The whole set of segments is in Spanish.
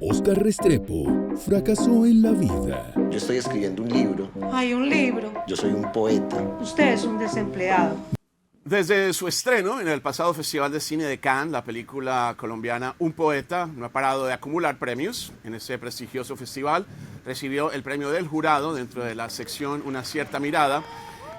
Óscar Restrepo fracasó en la vida. Yo estoy escribiendo un libro. Hay un libro. Yo soy un poeta. Usted es un desempleado. Desde su estreno en el pasado Festival de Cine de Cannes, la película colombiana Un Poeta no ha parado de acumular premios. En ese prestigioso festival recibió el premio del jurado dentro de la sección Una cierta mirada.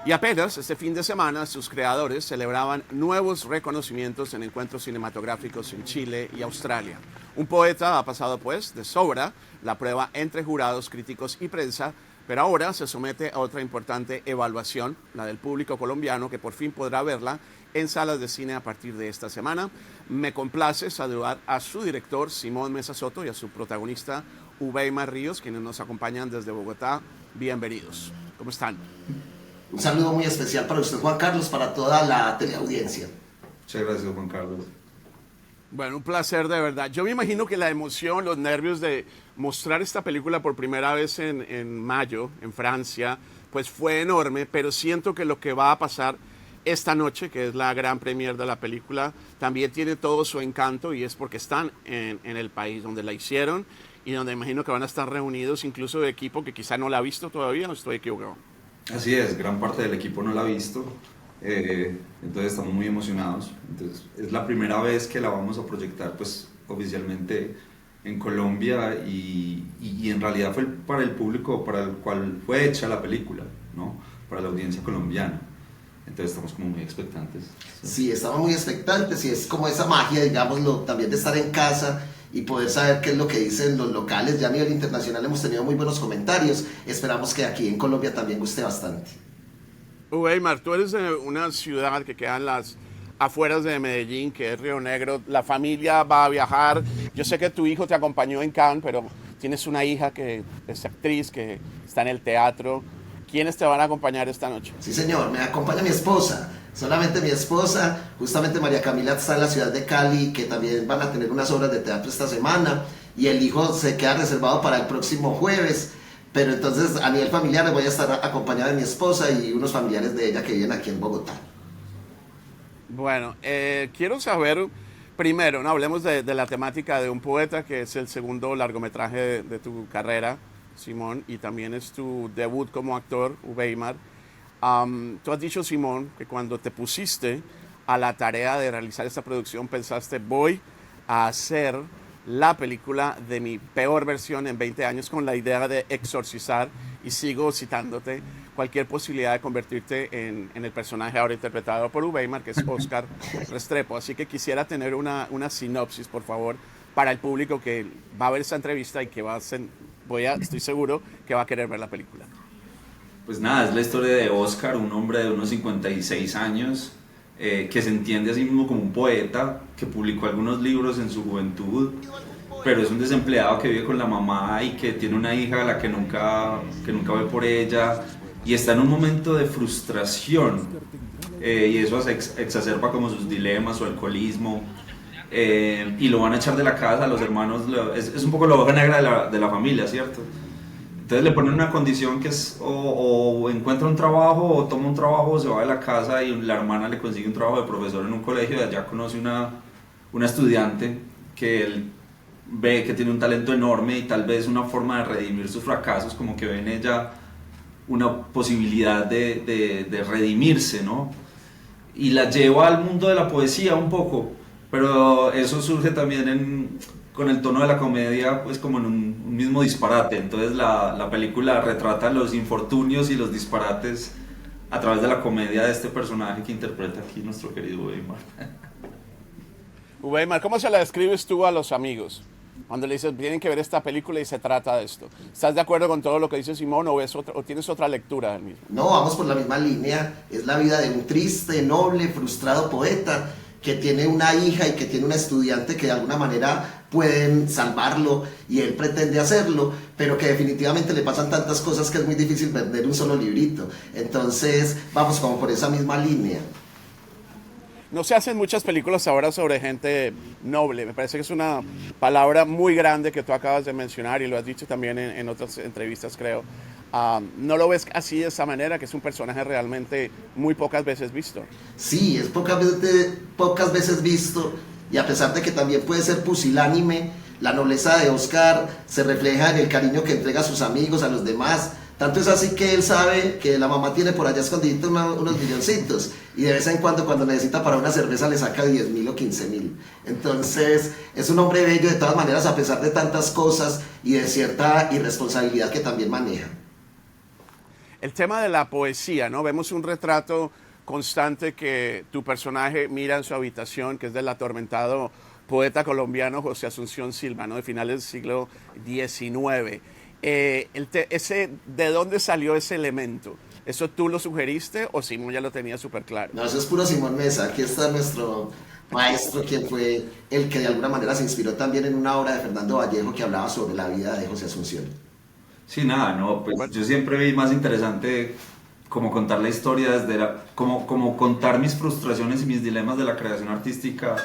Y apenas este fin de semana sus creadores celebraban nuevos reconocimientos en encuentros cinematográficos en Chile y Australia. Un Poeta ha pasado pues de sobra la prueba entre jurados, críticos y prensa, pero ahora se somete a otra importante evaluación, la del público colombiano, que por fin podrá verla en salas de cine a partir de esta semana. Me complace saludar a su director, Simón Mesa Soto, y a su protagonista, Uweimar Ríos, quienes nos acompañan desde Bogotá. Bienvenidos. ¿Cómo están? Un saludo muy especial para usted, Juan Carlos, para toda la teleaudiencia. Muchas gracias, Juan Carlos. Bueno, un placer de verdad. Yo me imagino que la emoción, los nervios de mostrar esta película por primera vez en mayo, en Francia, pues fue enorme, pero siento que lo que va a pasar esta noche, que es la gran premier de la película, también tiene todo su encanto, y es porque están en el país donde la hicieron y donde imagino que van a estar reunidos incluso de equipo que quizá no la ha visto todavía, no estoy equivocado. Así es, gran parte del equipo no la ha visto, entonces estamos muy emocionados. Entonces, es la primera vez que la vamos a proyectar pues oficialmente en Colombia y en realidad fue para el público para el cual fue hecha la película, ¿no? Para la audiencia colombiana. Entonces estamos como muy expectantes. Sí, estamos muy expectantes y es como esa magia, digámoslo, también de estar en casa y poder saber qué es lo que dicen los locales. Ya a nivel internacional hemos tenido muy buenos comentarios. Esperamos que aquí en Colombia también guste bastante. Uweimar, tú eres de una ciudad que queda en las afueras de Medellín, que es Río Negro. La familia va a viajar. Yo sé que tu hijo te acompañó en Cannes, pero tienes una hija que es actriz, que está en el teatro. ¿Quiénes te van a acompañar esta noche? Sí, señor, me acompaña mi esposa, solamente mi esposa. Justamente María Camila está en la ciudad de Cali, que también van a tener unas obras de teatro esta semana, y el hijo se queda reservado para el próximo jueves. Pero entonces a nivel familiar voy a estar acompañada de mi esposa y unos familiares de ella que viven aquí en Bogotá. Bueno, quiero saber, primero, ¿no? Hablemos de la temática de Un Poeta, que es el segundo largometraje de tu carrera, Simón, y también es tu debut como actor, Uweimar. Tú has dicho, Simón, que cuando te pusiste a la tarea de realizar esta producción pensaste, voy a hacer la película de mi peor versión en 20 años, con la idea de exorcizar, y sigo citándote, cualquier posibilidad de convertirte en el personaje ahora interpretado por Uweimar, que es Óscar Restrepo. Así que quisiera tener una sinopsis, por favor, para el público que va a ver esta entrevista y que estoy seguro que va a querer ver la película. Pues nada, es la historia de Óscar, un hombre de unos 56 años, que se entiende a sí mismo como un poeta, que publicó algunos libros en su juventud, pero es un desempleado que vive con la mamá y que tiene una hija a la que nunca ve por ella, y está en un momento de frustración, y eso exacerba como sus dilemas, su alcoholismo, y lo van a echar de la casa, los hermanos, es un poco la oveja negra de la familia, ¿cierto? Entonces le ponen una condición que es o encuentra un trabajo o toma un trabajo o se va de la casa, y la hermana le consigue un trabajo de profesor en un colegio, y allá conoce una estudiante que él ve que tiene un talento enorme y tal vez una forma de redimir sus fracasos, como que ve en ella una posibilidad de redimirse, ¿no? Y la lleva al mundo de la poesía un poco, pero eso surge también con el tono de la comedia, pues como en un mismo disparate. Entonces la película retrata los infortunios y los disparates a través de la comedia de este personaje que interpreta aquí nuestro querido Uweimar. Uweimar, ¿cómo se la describes tú a los amigos? Cuando le dices, tienen que ver esta película y se trata de esto. ¿Estás de acuerdo con todo lo que dice Simón o tienes otra lectura del mismo? No, vamos por la misma línea. Es la vida de un triste, noble, frustrado poeta que tiene una hija y que tiene una estudiante que de alguna manera pueden salvarlo, y él pretende hacerlo, pero que definitivamente le pasan tantas cosas que es muy difícil vender un solo librito. Entonces vamos como por esa misma línea. No se hacen muchas películas ahora sobre gente noble. Me parece que es una palabra muy grande que tú acabas de mencionar y lo has dicho también en otras entrevistas, creo. ¿No lo ves así de esa manera, que es un personaje realmente muy pocas veces visto? Sí, es pocas veces visto, y a pesar de que también puede ser pusilánime, La nobleza de Oscar se refleja en el cariño que entrega a sus amigos, a los demás. Tanto es así que él sabe que la mamá tiene por allá escondiditos unos milloncitos y de vez en cuando necesita para una cerveza le saca 10.000 o 15.000. Entonces es un hombre bello de todas maneras a pesar de tantas cosas y de cierta irresponsabilidad que también maneja. El tema de la poesía, ¿no? Vemos un retrato constante que tu personaje mira en su habitación, que es del atormentado poeta colombiano José Asunción Silva, ¿no? De finales del siglo XIX. ¿De dónde salió ese elemento? ¿Eso tú lo sugeriste o Simón ya lo tenía súper claro? No, eso es puro Simón Mesa. Aquí está nuestro maestro, quien fue el que de alguna manera se inspiró también en una obra de Fernando Vallejo que hablaba sobre la vida de José Asunción. Sí, nada, no, pues yo siempre vi más interesante como contar la historia como contar mis frustraciones y mis dilemas de la creación artística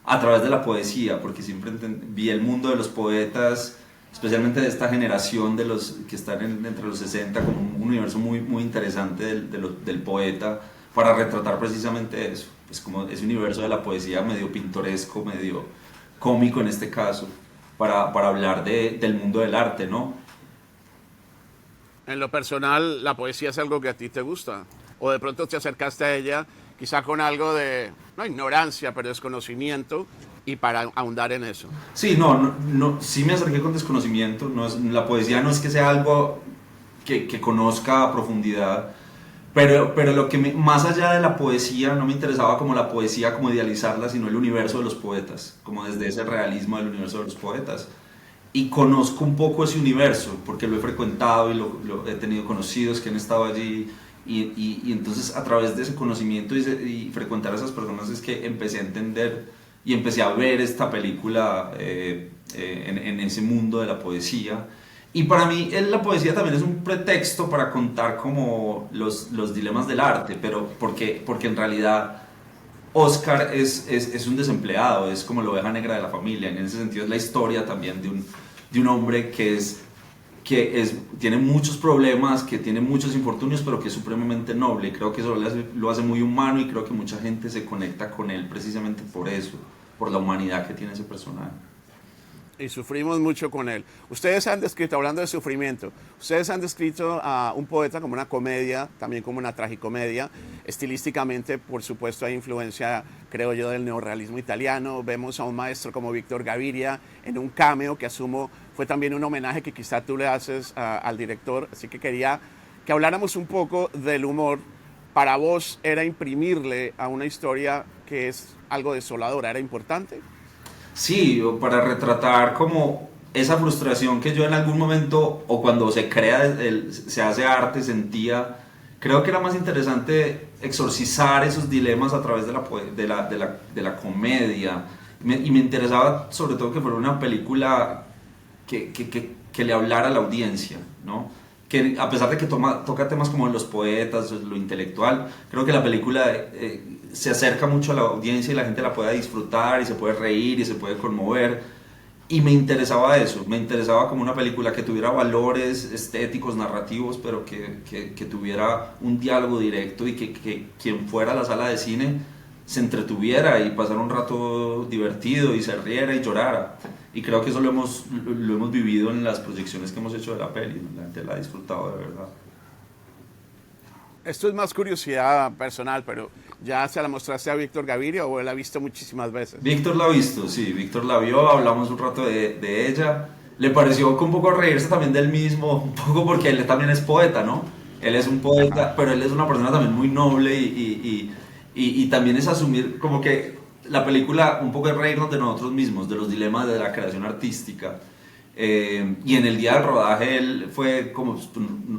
a través de la poesía, porque siempre vi el mundo de los poetas, especialmente de esta generación de los que están entre los 60, como un universo muy, muy interesante del poeta, para retratar precisamente eso, pues como ese universo de la poesía medio pintoresco, medio cómico en este caso, para hablar del mundo del arte, ¿no? En lo personal, ¿la poesía es algo que a ti te gusta? ¿O de pronto te acercaste a ella quizá con algo de, no ignorancia, pero desconocimiento, y para ahondar en eso? Sí, sí me acerqué con desconocimiento. La poesía no es que sea algo que conozca a profundidad, pero lo que más allá de la poesía no me interesaba como la poesía, como idealizarla, sino el universo de los poetas, como desde ese realismo del universo de los poetas. Y conozco un poco ese universo, porque lo he frecuentado y he tenido conocidos que han estado allí, y entonces a través de ese conocimiento y frecuentar a esas personas es que empecé a entender y empecé a ver esta película en ese mundo de la poesía. Y para mí la poesía también es un pretexto para contar como los dilemas del arte, pero porque en realidad Oscar es un desempleado, es como la oveja negra de la familia. En ese sentido es la historia también de un hombre que tiene muchos problemas, que tiene muchos infortunios, pero que es supremamente noble. Y creo que eso lo hace muy humano, y creo que mucha gente se conecta con él precisamente por eso, por la humanidad que tiene ese personaje. Y sufrimos mucho con él. Ustedes han descrito, hablando de sufrimiento, ustedes han descrito a un poeta como una comedia, también como una tragicomedia. Estilísticamente, por supuesto, hay influencia, creo yo, del neorrealismo italiano. Vemos a un maestro como Víctor Gaviria en un cameo que asumo fue también un homenaje que quizá tú le haces al director. Así que quería que habláramos un poco del humor. Para vos, ¿era imprimirle a una historia que es algo desoladora? ¿Era importante? Sí, para retratar como esa frustración que yo en algún momento, o cuando se hace arte, sentía. Creo que era más interesante exorcizar esos dilemas a través de la comedia. Y me interesaba sobre todo que fuera una película que le hablara a la audiencia, ¿no? Que a pesar de que toca temas como los poetas, lo intelectual, creo que la película se acerca mucho a la audiencia y la gente la puede disfrutar y se puede reír y se puede conmover. Y me interesaba eso, me interesaba como una película que tuviera valores estéticos, narrativos, pero que tuviera un diálogo directo, y que quien fuera a la sala de cine se entretuviera y pasara un rato divertido y se riera y llorara. Y creo que eso lo hemos vivido en las proyecciones que hemos hecho de la peli. La gente la ha disfrutado de verdad. Esto es más curiosidad personal, pero ¿ya se la mostraste a Víctor Gaviria o él la ha visto muchísimas veces? Víctor la ha visto, sí, Víctor la vio, hablamos un rato de ella. Le pareció que un poco reírse también del mismo, un poco porque él también es poeta, ¿no? Él es un poeta, pero él es una persona también muy noble, y también es asumir como que la película un poco es reírnos de nosotros mismos, de los dilemas de la creación artística. Y en el día del rodaje él fue como,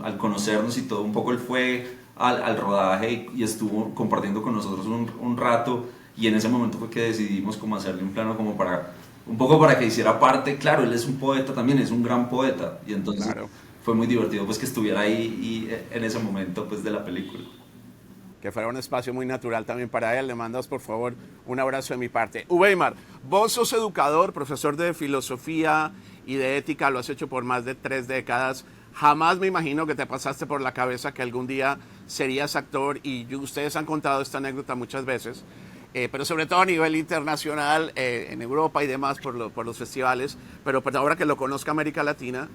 al conocernos y todo, un poco él fue al rodaje y estuvo compartiendo con nosotros un rato, y en ese momento fue que decidimos como hacerle un plano como un poco para que hiciera parte. Claro, él es un poeta también, es un gran poeta, y entonces claro, fue muy divertido pues que estuviera ahí y en ese momento pues de la película. Que fuera un espacio muy natural también para él. Le mandas por favor un abrazo de mi parte. Uweimar, vos sos educador, profesor de filosofía y de ética, lo has hecho por más de 3 décadas. Jamás me imagino que te pasaste por la cabeza que algún día serías actor, y ustedes han contado esta anécdota muchas veces. pero sobre todo a nivel internacional, en Europa y demás por los festivales, pero pues ahora que lo conozca América Latina,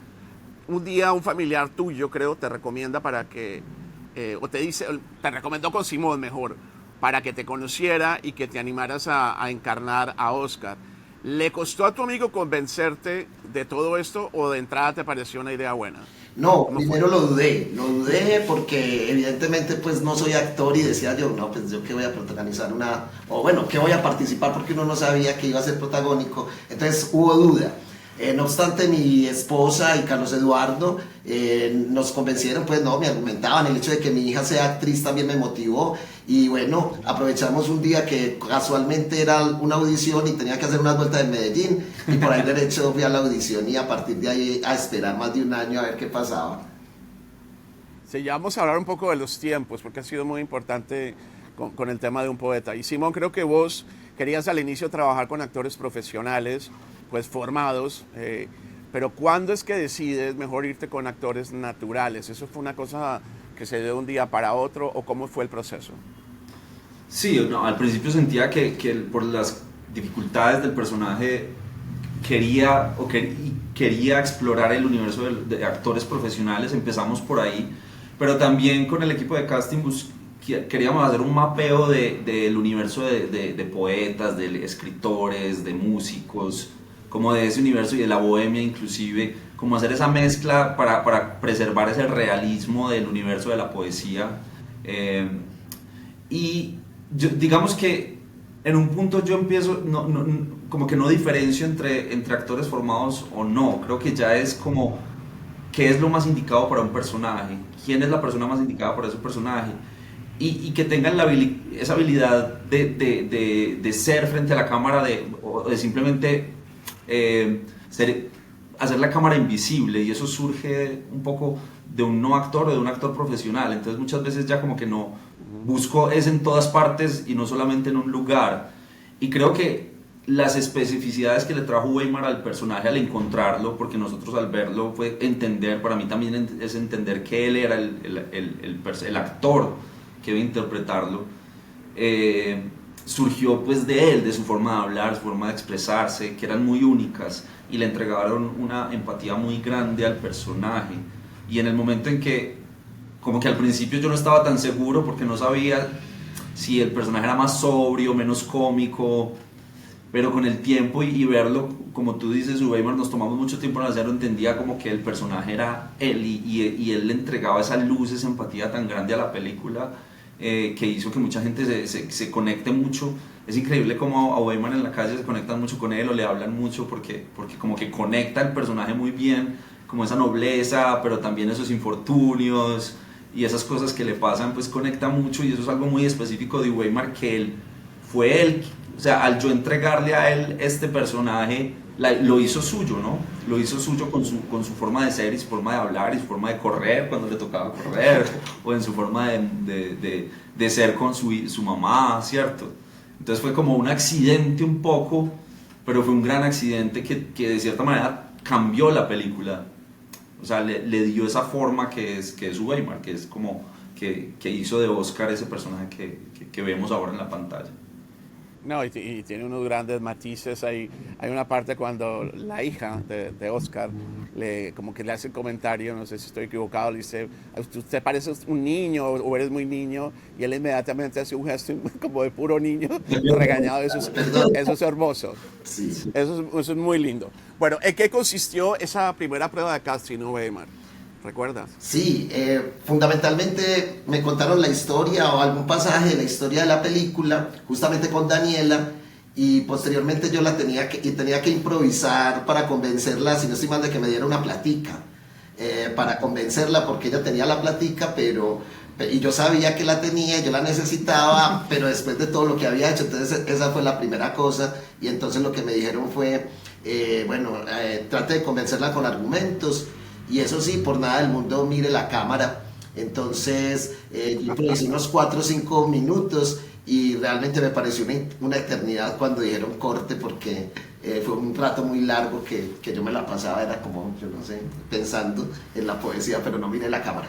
un día un familiar tuyo, creo, te recomienda para que, o te dice, te recomendó con Simón mejor, para que te conociera y que te animaras a encarnar a Oscar. ¿Le costó a tu amigo convencerte de todo esto o de entrada te pareció una idea buena? No, primero lo dudé porque evidentemente pues no soy actor y decía yo, no, pues yo que voy a protagonizar o bueno, que voy a participar porque uno no sabía que iba a ser protagónico, entonces hubo duda. No obstante, mi esposa y Carlos Eduardo nos convencieron, pues no, me argumentaban, el hecho de que mi hija sea actriz también me motivó y bueno, aprovechamos un día que casualmente era una audición y tenía que hacer unas vueltas en Medellín y por ahí derecho fui a la audición y a partir de ahí a esperar más de un año a ver qué pasaba. Sí, ya vamos a hablar un poco de los tiempos porque ha sido muy importante con el tema de un poeta. Y Simón, creo que vos querías al inicio trabajar con actores profesionales, pues formados, pero ¿cuándo es que decides mejor irte con actores naturales? ¿Eso fue una cosa que se dio de un día para otro o cómo fue el proceso? Sí, no, al principio sentía que por las dificultades del personaje quería explorar el universo de actores profesionales, empezamos por ahí, pero también con el equipo de casting queríamos hacer un mapeo del universo de poetas, de escritores, de músicos, como de ese universo y de la bohemia inclusive, como hacer esa mezcla para preservar ese realismo del universo de la poesía. Y digamos que en un punto yo empiezo, como que no diferencio entre actores formados o no, creo que ya es como qué es lo más indicado para un personaje, quién es la persona más indicada para ese personaje. Y que tengan esa habilidad de ser frente a la cámara, o de simplemente hacer la cámara invisible, y eso surge un poco de un no actor o de un actor profesional. Entonces muchas veces ya como que no busco es en todas partes y no solamente en un lugar, y creo que las especificidades que le trajo Weimar al personaje al encontrarlo, porque nosotros al verlo fue entender, para mí también es entender que él era el actor que iba a interpretarlo, surgió pues de él, de su forma de hablar, su forma de expresarse, que eran muy únicas y le entregaron una empatía muy grande al personaje. Y en el momento en que, como que al principio yo no estaba tan seguro porque no sabía si el personaje era más sobrio, menos cómico, pero con el tiempo y verlo, como tú dices, Weimar, nos tomamos mucho tiempo en hacerlo, entendía como que el personaje era él y él le entregaba esa luz, esa empatía tan grande a la película, que hizo que mucha gente se conecte mucho. Es increíble cómo a Weimar en la calle se conectan mucho con él o le hablan mucho porque como que conecta el personaje muy bien, como esa nobleza, pero también esos infortunios y esas cosas que le pasan, pues conecta mucho, y eso es algo muy específico de Weimar, que él, o sea, al yo entregarle a él este personaje, lo hizo suyo, ¿no? Lo hizo suyo con su forma de ser y su forma de hablar y su forma de correr cuando le tocaba correr, o en su forma de ser con su mamá, ¿cierto? Entonces fue como un accidente un poco, pero fue un gran accidente que de cierta manera cambió la película. O sea, le dio esa forma que es Weimar, que es como que hizo de Oscar ese personaje que vemos ahora en la pantalla. No, y tiene unos grandes matices. Hay una parte cuando la hija de Oscar como que le hace el comentario, no sé si estoy equivocado, le dice, usted parece un niño o eres muy niño, y él inmediatamente hace un gesto como de puro niño regañado. Eso es hermoso. Sí. Eso es muy lindo. Bueno, ¿en qué consistió esa primera prueba de casting, Weimar? ¿Recuerdas? Sí, fundamentalmente me contaron la historia o algún pasaje de la historia de la película, justamente con Daniela, y posteriormente yo tenía que improvisar para convencerla, si no estoy mal, de que me diera una platica, para convencerla, porque ella tenía la platica, y yo sabía que la tenía, yo la necesitaba, pero después de todo lo que había hecho, entonces esa fue la primera cosa, y entonces lo que me dijeron fue, trate de convencerla con argumentos. Y eso sí, por nada del mundo mire la cámara. Entonces yo improvisé unos 4 o 5 minutos y realmente me pareció una eternidad cuando dijeron corte, porque fue un rato muy largo que yo me la pasaba, era como, yo no sé, pensando en la poesía, pero no miré la cámara.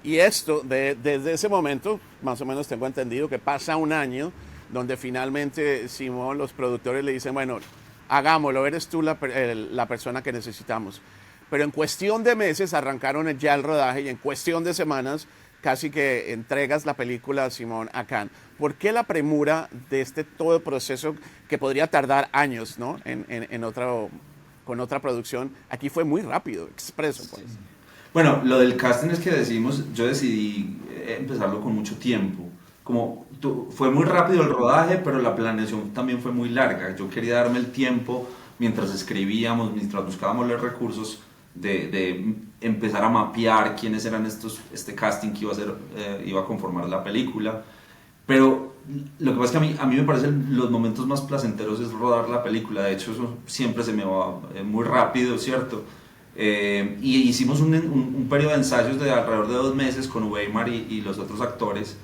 Y esto, desde ese momento, más o menos tengo entendido que pasa un año donde finalmente Simón, los productores le dicen, bueno, hagámoslo, eres tú la persona que necesitamos. Pero en cuestión de meses arrancaron ya el rodaje y en cuestión de semanas casi que entregas la película, Simón, a Cannes. ¿Por qué la premura de todo proceso que podría tardar años, ¿no? Con otra producción? Aquí fue muy rápido, expreso, pues. Sí. Bueno, lo del casting es que yo decidí empezarlo con mucho tiempo. Fue muy rápido el rodaje, pero la planeación también fue muy larga. Yo quería darme el tiempo mientras escribíamos, mientras buscábamos los recursos, de empezar a mapear quiénes eran este casting que iba a conformar la película. Pero lo que pasa es que a mí me parecen los momentos más placenteros es rodar la película. De hecho, eso siempre se me va muy rápido, ¿cierto? Y hicimos un periodo de ensayos de alrededor de 2 meses con Weimar y los otros actores,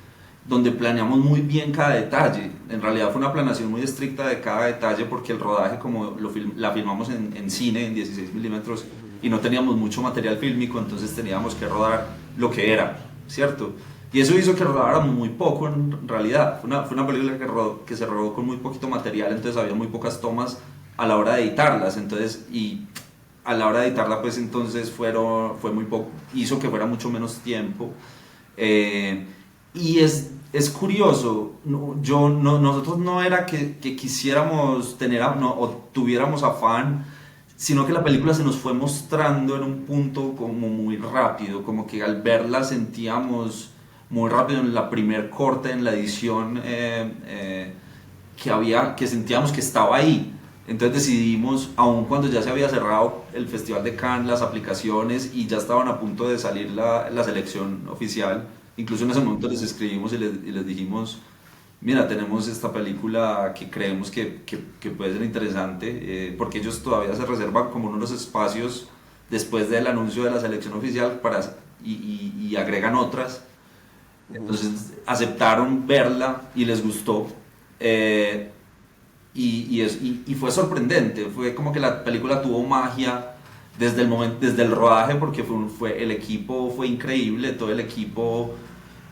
donde planeamos muy bien cada detalle. En realidad fue una planeación muy estricta de cada detalle, porque el rodaje, como la filmamos en cine, en 16 milímetros, y no teníamos mucho material fílmico, entonces teníamos que rodar lo que era, ¿cierto? Y eso hizo que rodáramos muy poco en realidad. Fue una película que se rodó con muy poquito material, entonces había muy pocas tomas a la hora de editarlas, y a la hora de editarla pues entonces fue muy poco, hizo que fuera mucho menos tiempo. Y es curioso, nosotros no era que quisiéramos tener o tuviéramos afán, sino que la película se nos fue mostrando en un punto como muy rápido, como que al verla sentíamos muy rápido en la primer corte, en la edición, que sentíamos que estaba ahí. Entonces decidimos, aun cuando ya se había cerrado el Festival de Cannes, las aplicaciones, y ya estaban a punto de salir la selección oficial, incluso en ese momento les escribimos y les dijimos, mira, tenemos esta película que creemos que puede ser interesante, porque ellos todavía se reservan como unos espacios después del anuncio de la selección oficial y agregan otras. Entonces aceptaron verla y les gustó. Y fue sorprendente, fue como que la película tuvo magia desde el rodaje, porque el equipo fue increíble, todo el equipo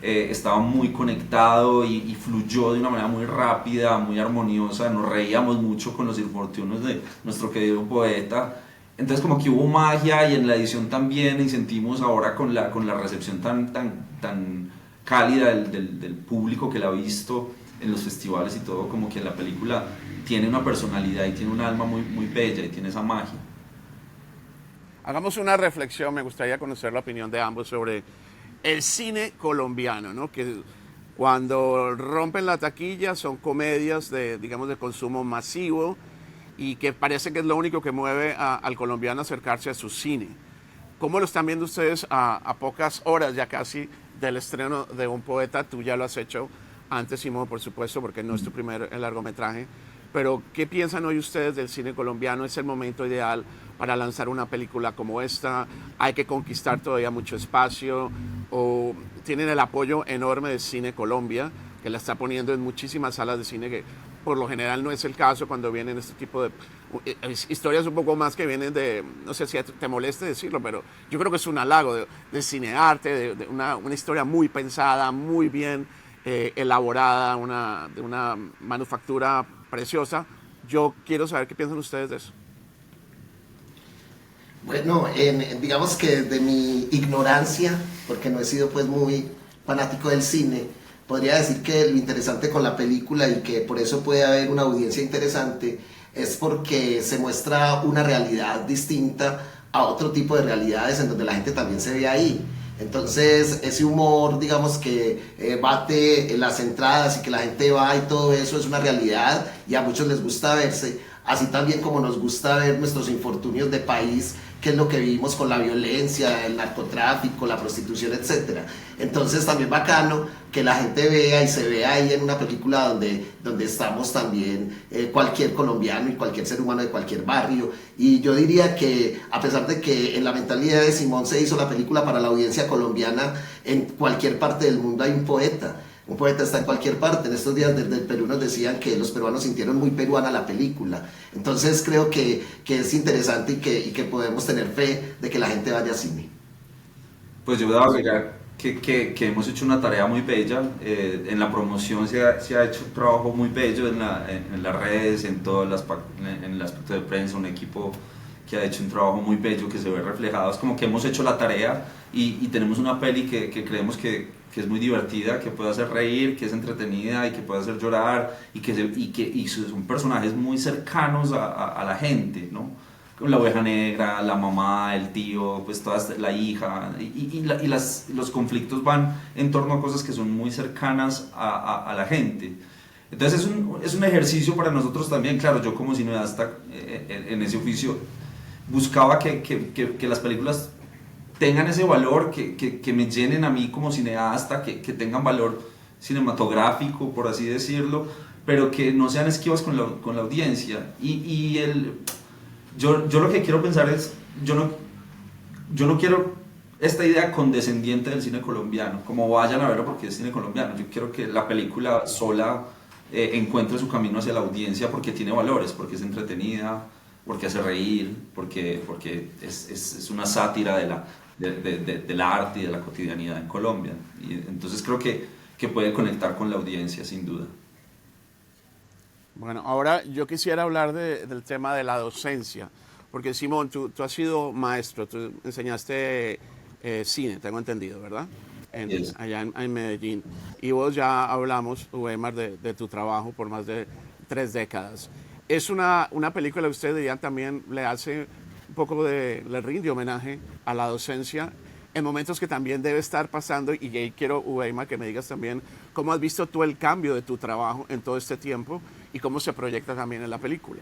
estaba muy conectado y fluyó de una manera muy rápida, muy armoniosa, nos reíamos mucho con los infortunios de nuestro querido poeta. Entonces como que hubo magia, y en la edición también, y sentimos ahora con la recepción tan cálida del público que la ha visto en los festivales y todo, como que la película tiene una personalidad y tiene un alma muy, muy bella y tiene esa magia. Hagamos una reflexión, me gustaría conocer la opinión de ambos sobre el cine colombiano, ¿no? Que cuando rompen la taquilla son comedias de consumo masivo, y que parece que es lo único que mueve al colombiano a acercarse a su cine. ¿Cómo lo están viendo ustedes a pocas horas ya casi del estreno de Un Poeta? Tú ya lo has hecho antes, Simón, por supuesto, porque no es tu primer largometraje. Pero, ¿qué piensan hoy ustedes del cine colombiano? ¿Es el momento ideal para lanzar una película como esta? ¿Hay que conquistar todavía mucho espacio? ¿O tienen el apoyo enorme de Cine Colombia, que la está poniendo en muchísimas salas de cine, que por lo general no es el caso cuando vienen este tipo de historias un poco más que vienen de, no sé si te moleste decirlo, pero yo creo que es un halago de cinearte, de una historia muy pensada, muy bien elaborada, de una manufactura preciosa. Yo quiero saber qué piensan ustedes de eso. Bueno, digamos que desde mi ignorancia, porque no he sido pues muy fanático del cine, podría decir que lo interesante con la película, y que por eso puede haber una audiencia interesante, es porque se muestra una realidad distinta a otro tipo de realidades en donde la gente también se ve ahí. Entonces ese humor, digamos, que bate las entradas y que la gente va y todo eso, es una realidad, y a muchos les gusta verse, así también como nos gusta ver nuestros infortunios de país, que es lo que vivimos con la violencia, el narcotráfico, la prostitución, etc. Entonces también bacano que la gente vea y se vea ahí en una película donde estamos también cualquier colombiano y cualquier ser humano de cualquier barrio. Y yo diría que, a pesar de que en la mentalidad de Simón se hizo la película para la audiencia colombiana, en cualquier parte del mundo hay un poeta. Un poeta está en cualquier parte. En estos días desde el Perú nos decían que los peruanos sintieron muy peruana la película. Entonces creo que es interesante y que podemos tener fe de que la gente vaya a cine. Pues yo debo agregar que hemos hecho una tarea muy bella. En la promoción se ha hecho un trabajo muy bello en las redes, en el aspecto de prensa, un equipo que ha hecho un trabajo muy bello que se ve reflejado. Es como que hemos hecho la tarea y tenemos una peli que creemos que es muy divertida, que puede hacer reír, que es entretenida y que puede hacer llorar y son personajes muy cercanos a la gente, ¿no? La oveja negra, la mamá, el tío, pues la hija los conflictos van en torno a cosas que son muy cercanas a la gente. Entonces es un ejercicio para nosotros también. Claro, yo como cineasta en ese oficio buscaba que las películas tengan ese valor, que me llenen a mí como cineasta, que tengan valor cinematográfico, por así decirlo, pero que no sean esquivas con la audiencia. Yo lo que quiero pensar es, yo no quiero esta idea condescendiente del cine colombiano, como vayan a verlo porque es cine colombiano. Yo quiero que la película sola encuentre su camino hacia la audiencia porque tiene valores, porque es entretenida, porque hace reír, porque es una sátira del arte y de la cotidianidad en Colombia. Y entonces creo que puede conectar con la audiencia, sin duda. Bueno, ahora yo quisiera hablar del tema de la docencia, porque Simón, tú has sido maestro, tú enseñaste cine, tengo entendido, ¿verdad? Yes. Allá en Medellín. Y vos ya hablamos, Weimar, de tu trabajo por más de 3 décadas. Es una película que usted diría también le hace un poco le rinde homenaje a la docencia en momentos que también debe estar pasando, y ahí quiero, Weimar, que me digas también cómo has visto tú el cambio de tu trabajo en todo este tiempo y cómo se proyecta también en la película.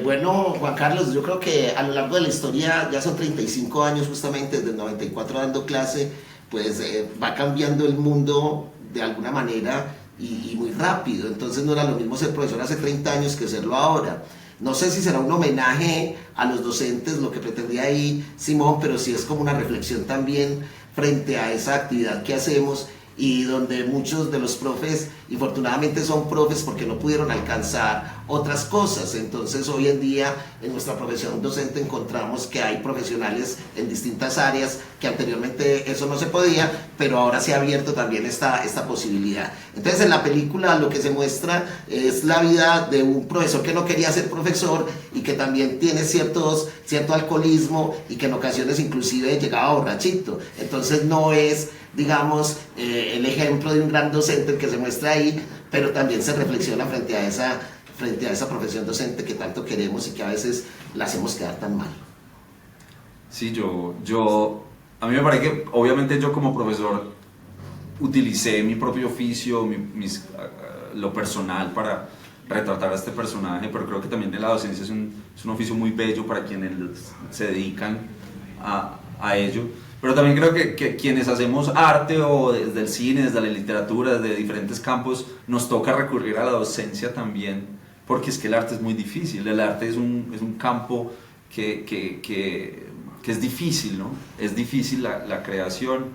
Bueno, Juan Carlos, yo creo que a lo largo de la historia, ya son 35 años justamente, desde el 94 dando clase, pues va cambiando el mundo de alguna manera y muy rápido. Entonces no era lo mismo ser profesor hace 30 años que serlo ahora. No sé si será un homenaje a los docentes, lo que pretendía ahí Simón, pero sí es como una reflexión también frente a esa actividad que hacemos y donde muchos de los profes, infortunadamente son profes porque no pudieron alcanzar otras cosas. Entonces hoy en día en nuestra profesión docente encontramos que hay profesionales en distintas áreas que anteriormente eso no se podía, pero ahora se ha abierto también esta posibilidad. Entonces en la película lo que se muestra es la vida de un profesor que no quería ser profesor y que también tiene cierto alcoholismo y que en ocasiones inclusive llegaba borrachito. Entonces no es, digamos, el ejemplo de un gran docente que se muestra ahí, pero también se reflexiona frente a esa profesión docente que tanto queremos y que a veces la hacemos quedar tan mal. Sí, a mí me parece que obviamente yo como profesor utilicé mi propio oficio, lo personal para retratar a este personaje, pero creo que también en la docencia es un oficio muy bello para quienes se dedican a ello. Pero también creo que quienes hacemos arte o desde el cine, desde la literatura, desde diferentes campos, nos toca recurrir a la docencia también, porque es que el arte es muy difícil. El arte es un campo que es difícil, ¿no? Es difícil la creación.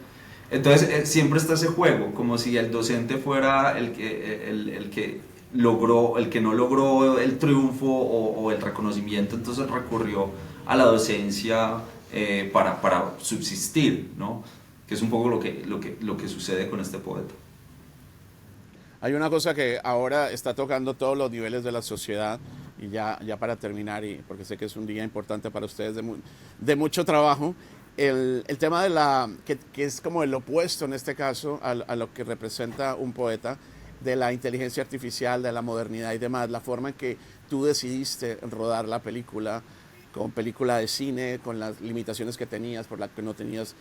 Entonces siempre está ese juego, como si el docente fuera el que no logró el triunfo o el reconocimiento, entonces recurrió a la docencia para subsistir, ¿no? Que es un poco lo que sucede con este poeta. Hay una cosa que ahora está tocando todos los niveles de la sociedad, y ya para terminar, y porque sé que es un día importante para ustedes de mucho trabajo, el tema que es como el opuesto en este caso a lo que representa un poeta, de la inteligencia artificial, de la modernidad y demás, la forma en que tú decidiste rodar la película, con película de cine, con las limitaciones que tenías, por las que no tenías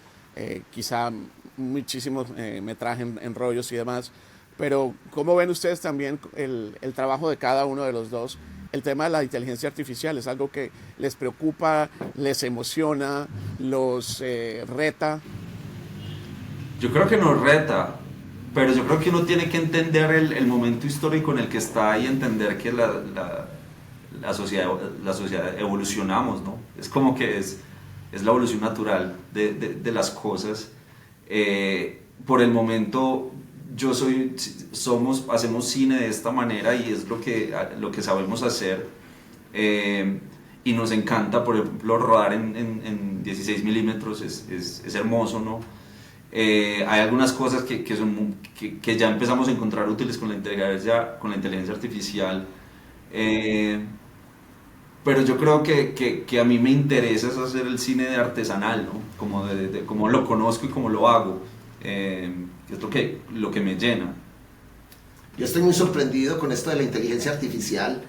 quizá muchísimo metraje en rollos y demás. Pero ¿cómo ven ustedes también el trabajo de cada uno de los dos? El tema de la inteligencia artificial, ¿es algo que les preocupa, les emociona, los reta? Yo creo que nos reta, pero yo creo que uno tiene que entender el momento histórico en el que está y entender que la sociedad evolucionamos, ¿no? Es como que es la evolución natural de las cosas. Por el momento hacemos cine de esta manera y es lo que sabemos hacer, y nos encanta, por ejemplo, rodar en 16 milímetros, es hermoso, ¿no? Hay algunas cosas que ya empezamos a encontrar útiles con la inteligencia artificial. Pero yo creo que a mí me interesa es hacer el cine de artesanal, ¿no? Como de cómo lo conozco y cómo lo hago. Es lo que me llena. Yo estoy muy sorprendido con esto de la inteligencia artificial.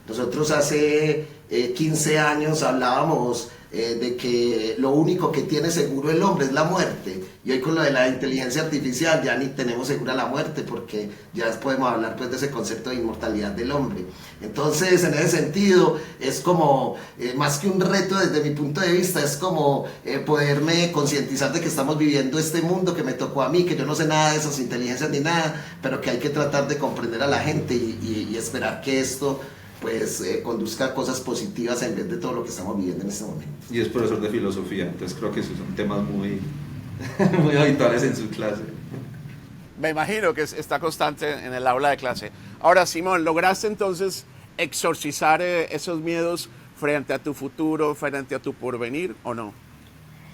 Nosotros hace 15 años hablábamos de que lo único que tiene seguro el hombre es la muerte. Y hoy con lo de la inteligencia artificial ya ni tenemos segura la muerte, porque ya podemos hablar pues de ese concepto de inmortalidad del hombre. Entonces, en ese sentido, es como, más que un reto desde mi punto de vista, es como poderme concientizar de que estamos viviendo este mundo que me tocó a mí, que yo no sé nada de esas inteligencias ni nada, pero que hay que tratar de comprender a la gente y esperar que esto pues conduzca a cosas positivas en vez de todo lo que estamos viviendo en este momento. Y es profesor de filosofía, entonces creo que esos son temas muy, muy habituales en su clase. Me imagino que está constante en el aula de clase. Ahora, Simón, ¿lograste entonces exorcizar esos miedos frente a tu futuro, frente a tu porvenir, o no?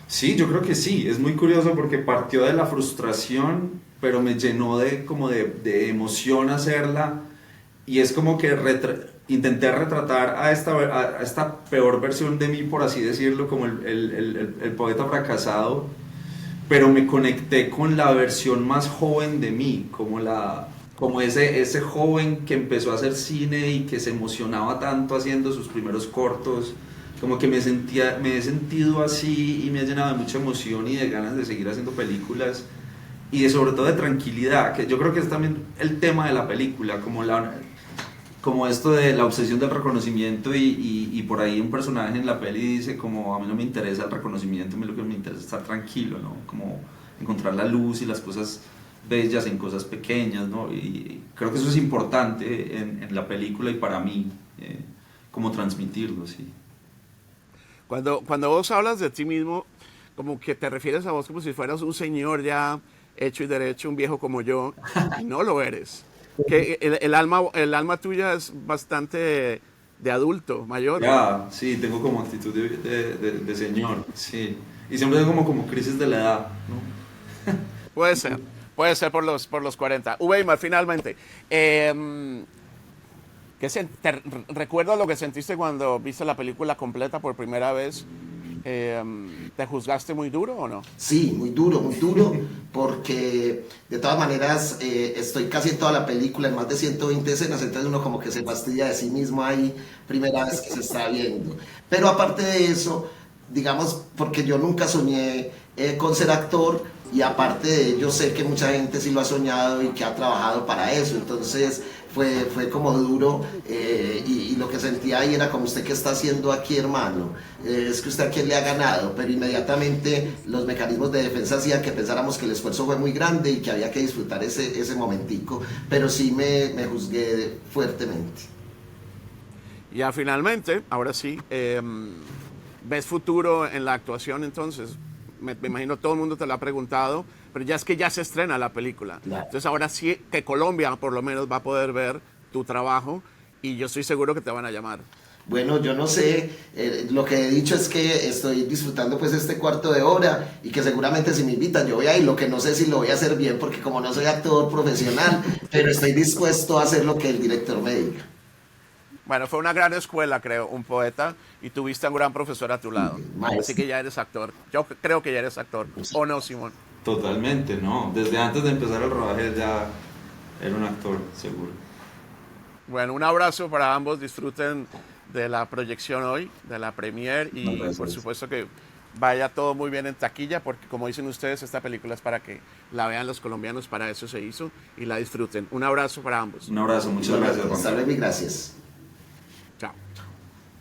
Sí, yo creo que sí. Es muy curioso porque partió de la frustración, pero me llenó de emoción hacerla. Y es como que intenté retratar a esta peor versión de mí, por así decirlo, como el poeta fracasado, pero me conecté con la versión más joven de mí, como ese joven que empezó a hacer cine y que se emocionaba tanto haciendo sus primeros cortos, como que me he sentido así y me ha llenado de mucha emoción y de ganas de seguir haciendo películas y sobre todo de tranquilidad, que yo creo que es también el tema de la película, como esto de la obsesión del reconocimiento y por ahí un personaje en la peli dice como a mí no me interesa el reconocimiento, a mí lo que me interesa es estar tranquilo, ¿no? Como encontrar la luz y las cosas bellas en cosas pequeñas, ¿no? Y creo que eso es importante en la película y para mí, como transmitirlo, sí. Cuando vos hablas de ti mismo, como que te refieres a vos como si fueras un señor ya hecho y derecho, un viejo como yo, y no lo eres. Que el alma tuya es bastante de adulto, mayor. Ya, sí, tengo como actitud de señor, sí. Y siempre tengo como crisis de la edad, ¿no? Puede ser por los 40. Weimar, finalmente, ¿recuerdas lo que sentiste cuando viste la película completa por primera vez? ¿Te juzgaste muy duro o no? Sí, muy duro, porque de todas maneras estoy casi en toda la película, en más de 120 escenas, entonces uno como que se fastidia de sí mismo ahí, primera vez que se está viendo. Pero aparte de eso, digamos, porque yo nunca soñé con ser actor, y aparte de ello sé que mucha gente sí lo ha soñado y que ha trabajado para eso, entonces fue como duro, y lo que sentía ahí era como: ¿usted qué está haciendo aquí, hermano? Es que usted a quién le ha ganado, pero inmediatamente los mecanismos de defensa hacían que pensáramos que el esfuerzo fue muy grande y que había que disfrutar ese momentico, pero sí me juzgué fuertemente. Ya finalmente, ahora sí, ¿ves futuro en la actuación entonces? Me imagino todo el mundo te lo ha preguntado, pero ya es que ya se estrena la película. Claro. Entonces ahora sí que Colombia por lo menos va a poder ver tu trabajo y yo estoy seguro que te van a llamar. Bueno, yo no sé, lo que he dicho es que estoy disfrutando pues este cuarto de hora y que seguramente si me invitan yo voy a ir, lo que no sé si lo voy a hacer bien porque como no soy actor profesional, pero estoy dispuesto a hacer lo que el director me diga. Bueno, fue una gran escuela, creo, un poeta, y tuviste a un gran profesor a tu lado. Maestro. Así que ya eres actor. Yo creo que ya eres actor. ¿O no, Simón? Totalmente, ¿no? Desde antes de empezar el rodaje ya era un actor, seguro. Bueno, un abrazo para ambos. Disfruten de la proyección hoy, de la premiere, y por supuesto que vaya todo muy bien en taquilla, porque como dicen ustedes, esta película es para que la vean los colombianos, para eso se hizo, y la disfruten. Un abrazo para ambos. Un abrazo, muchas gracias. Hasta luego y gracias.